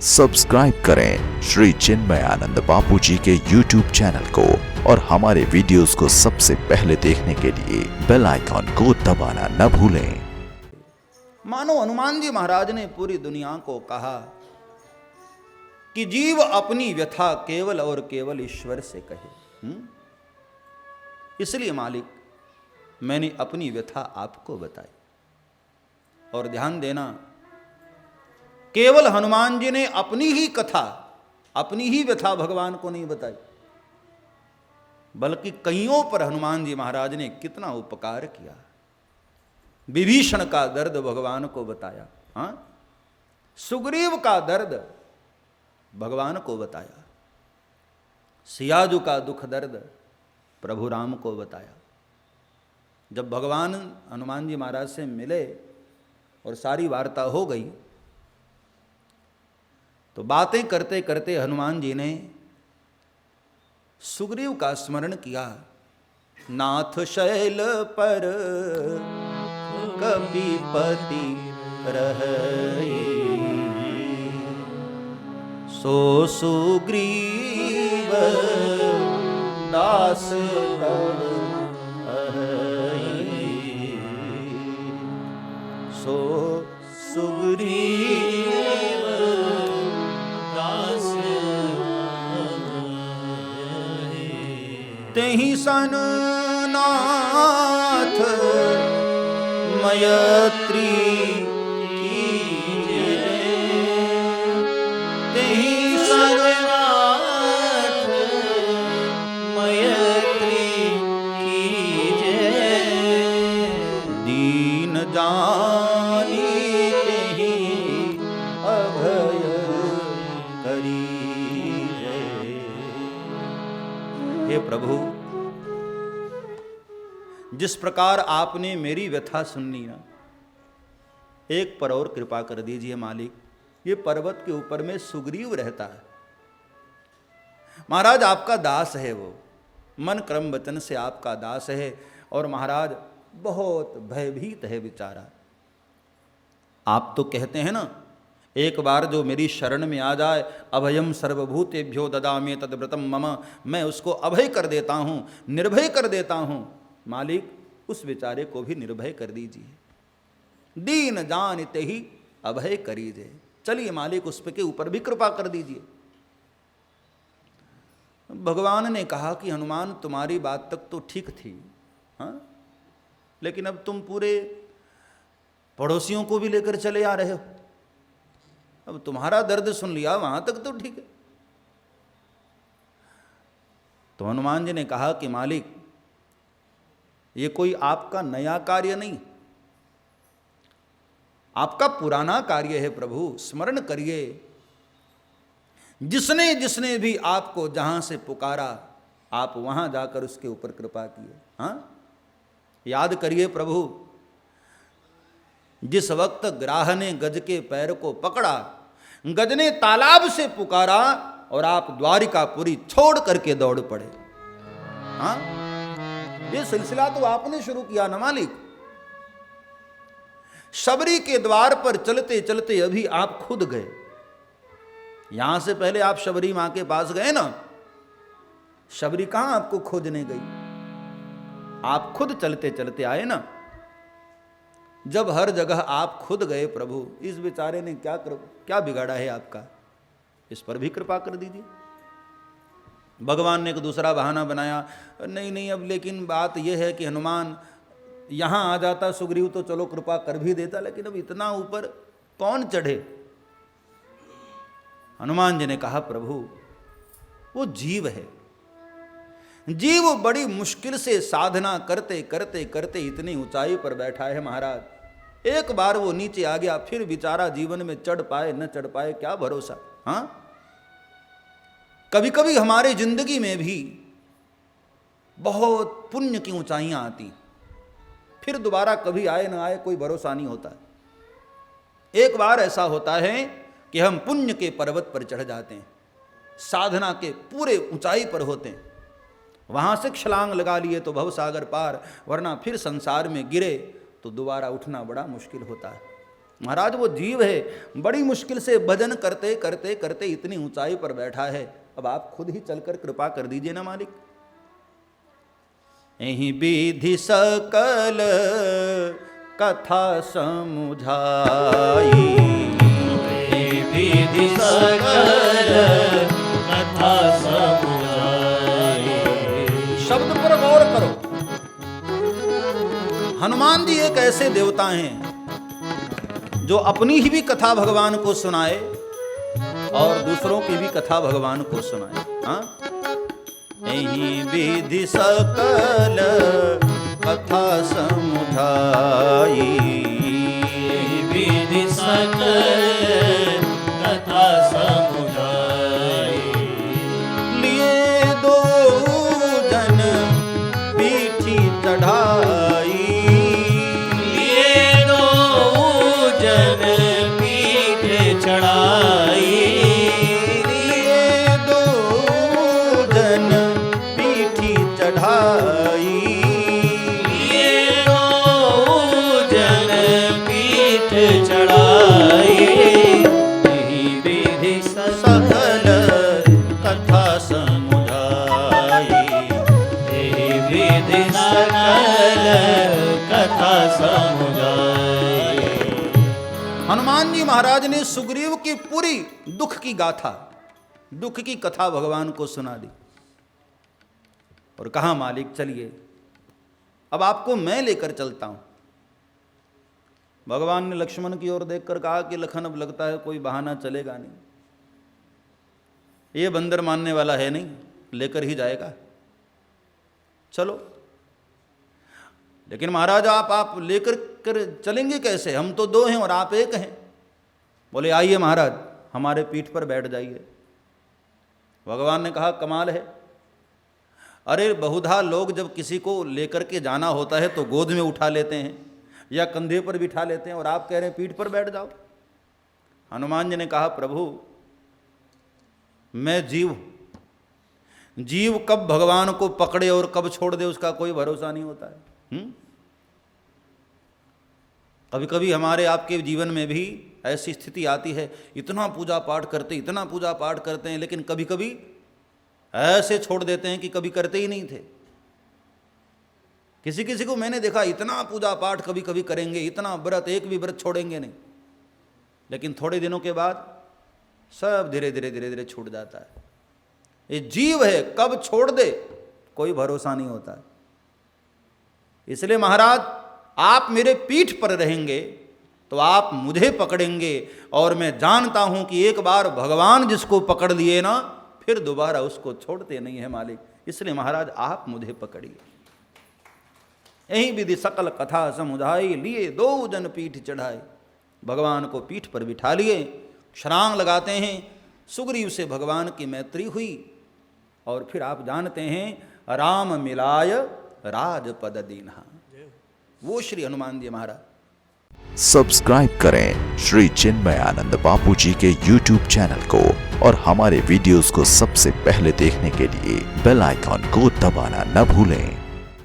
Subscribe करें श्री चिन्मयानंद बापू जी के YouTube channel को और हमारे वीडियोस को सबसे पहले देखने के लिए बेल आइकॉन को दबाना न भूलें। मानो हनुमान जी महाराज ने पूरी दुनिया को कहा कि जीव अपनी व्यथा केवल और केवल ईश्वर से कहे। इसलिए मालिक मैंने अपनी व्यथा आपको बताई। और ध्यान देना, केवल हनुमान जी ने अपनी ही कथा, अपनी ही व्यथा भगवान को नहीं बताई, बल्कि कईयों पर हनुमान जी महाराज ने कितना उपकार किया। विभीषण का दर्द भगवान को बताया, हाँ, सुग्रीव का दर्द भगवान को बताया, सियाजू का दुख दर्द प्रभु राम को बताया। जब भगवान हनुमान जी महाराज से मिले और सारी वार्ता हो गई, तो बातें करते करते हनुमान जी ने सुग्रीव का स्मरण किया। नाथ शैल पर कपिपति रहे, सो सुग्रीव दास तव अहै, सो सुग्रीव दास तेहि सन नाथ मयत्री कीजे, तेहि सन नाथ मयत्री कीजे, दीन जानी तेहि अभय करीजे। हे प्रभु, जिस प्रकार आपने मेरी व्यथा सुन ली ना, एक पर और कृपा कर दीजिए मालिक। ये पर्वत के ऊपर में सुग्रीव रहता है, महाराज आपका दास है, वो मन क्रम वचन से आपका दास है, और महाराज बहुत भयभीत है बेचारा। आप तो कहते हैं ना, एक बार जो मेरी शरण में आ जाए, अभयम सर्वभूतेभ्यो ददामि तद्व्रतम मम, मैं उसको अभय कर देता हूँ, निर्भय कर देता हूँ। मालिक उस बेचारे को भी निर्भय कर दीजिए। दीन जानते ही अभय करीजिए। चलिए मालिक उस के ऊपर भी कृपा कर दीजिए। भगवान ने कहा कि हनुमान तुम्हारी बात तक तो ठीक थी, हाँ, लेकिन अब तुम पूरे पड़ोसियों को भी लेकर चले आ रहे हो। अब तुम्हारा दर्द सुन लिया, वहां तक तो ठीक है। तो हनुमान जी ने कहा कि मालिक ये कोई आपका नया कार्य नहीं, आपका पुराना कार्य है। प्रभु स्मरण करिए, जिसने जिसने भी आपको जहां से पुकारा, आप वहां जाकर उसके ऊपर कृपा किए। हाँ, याद करिए प्रभु, जिस वक्त ग्राह ने गज के पैर को पकड़ा, गज ने तालाब से पुकारा और आप द्वारिकापुरी छोड़ करके दौड़ पड़े। हाँ, ये सिलसिला तो आपने शुरू किया ना मालिक। शबरी के द्वार पर चलते चलते अभी आप खुद गए। यहां से पहले आप शबरी मां के पास गए ना, शबरी कहां आपको खोजने गई, आप खुद चलते चलते आए ना। जब हर जगह आप खुद गए प्रभु, इस बेचारे ने क्या बिगाड़ा है आपका, इस पर भी कृपा कर दीजिए। भगवान ने एक दूसरा बहाना बनाया, नहीं नहीं, अब लेकिन बात यह है कि हनुमान यहाँ आ जाता सुग्रीव तो चलो कृपा कर भी देता, लेकिन अब इतना ऊपर कौन चढ़े। हनुमान जी ने कहा प्रभु वो जीव है, जीव बड़ी मुश्किल से साधना करते करते करते इतनी ऊंचाई पर बैठा है महाराज। एक बार वो नीचे आ गया, फिर बेचारा जीवन में चढ़ पाए न चढ़ पाए क्या भरोसा। हाँ, कभी कभी हमारे जिंदगी में भी बहुत पुण्य की ऊंचाइयां आती, फिर दोबारा कभी आए ना आए कोई भरोसा नहीं होता। एक बार ऐसा होता है कि हम पुण्य के पर्वत पर चढ़ जाते हैं, साधना के पूरे ऊंचाई पर होते हैं, वहां से छलांग लगा लिए तो भवसागर पार, वरना फिर संसार में गिरे तो दोबारा उठना बड़ा मुश्किल होता है। महाराज वो जीव है, बड़ी मुश्किल से भजन करते करते करते इतनी ऊंचाई पर बैठा है, अब आप खुद ही चलकर कृपा कर दीजिए ना मालिक। यही विधि सकल कथा समुझाई, विधि सकल कथा समुझाई। शब्द पर गौर करो। हनुमान जी एक ऐसे देवता हैं जो अपनी ही भी कथा भगवान को सुनाए और दूसरों की भी कथा भगवान को सुनाए। हाँ, यही विधि सकल कथा समुझाई, विधि सकल कथा समुझाई। लिए दो जन पीठी चढ़ाई, लिए दो जन पीठ चढ़ाई, लिए दो जन पीठी चढ़ाई, लिए दो जन पीठ चढ़ाई। यही विधि सकल कथा समुझाई। यही विधि सकल कथा समुझाई। हनुमान जी महाराज ने सुग्रीव की पूरी दुख की गाथा, दुख की कथा भगवान को सुना दी और कहा मालिक चलिए अब आपको मैं लेकर चलता हूं। भगवान ने लक्ष्मण की ओर देखकर कहा कि लखन अब लगता है कोई बहाना चलेगा नहीं, ये बंदर मानने वाला है नहीं, लेकर ही जाएगा, चलो। लेकिन महाराज आप लेकर कर चलेंगे कैसे, हम तो दो हैं और आप एक हैं। बोले आइए महाराज हमारे पीठ पर बैठ जाइए। भगवान ने कहा कमाल है, अरे बहुधा लोग जब किसी को लेकर के जाना होता है तो गोद में उठा लेते हैं या कंधे पर बिठा लेते हैं, और आप कह रहे हैं पीठ पर बैठ जाओ। हनुमान जी ने कहा प्रभु मैं जीव हूं, जीव कब भगवान को पकड़े और कब छोड़ दे उसका कोई भरोसा नहीं होता है। कभी कभी हमारे आपके जीवन में भी ऐसी स्थिति आती है, इतना पूजा पाठ करते इतना पूजा पाठ करते हैं, लेकिन कभी कभी ऐसे छोड़ देते हैं कि कभी करते ही नहीं थे। किसी किसी को मैंने देखा इतना पूजा पाठ कभी कभी करेंगे, इतना व्रत, एक भी व्रत छोड़ेंगे नहीं, लेकिन थोड़े दिनों के बाद सब धीरे धीरे धीरे धीरे छूट जाता है। ये जीव है, कब छोड़ दे कोई भरोसा नहीं होता है। इसलिए महाराज आप मेरे पीठ पर रहेंगे तो आप मुझे पकड़ेंगे, और मैं जानता हूं कि एक बार भगवान जिसको पकड़ लिए ना फिर दोबारा उसको छोड़ते नहीं है मालिक, इसलिए महाराज आप मुझे पकड़िए। यही विधि सकल कथा समुझाई, लिए दो जन पीठ चढ़ाए। भगवान को पीठ पर बिठा लिए, छलांग लगाते हैं, सुग्रीव से भगवान की मैत्री हुई, और फिर आप जानते हैं राम मिलाय राजपद दीन्हा, वो श्री हनुमान जी महाराज। सब्सक्राइब करें श्री चिन्मयानंद बापू जी के YouTube चैनल को, और हमारे वीडियोस को सबसे पहले देखने के लिए बेल आइकॉन को दबाना न भूलें।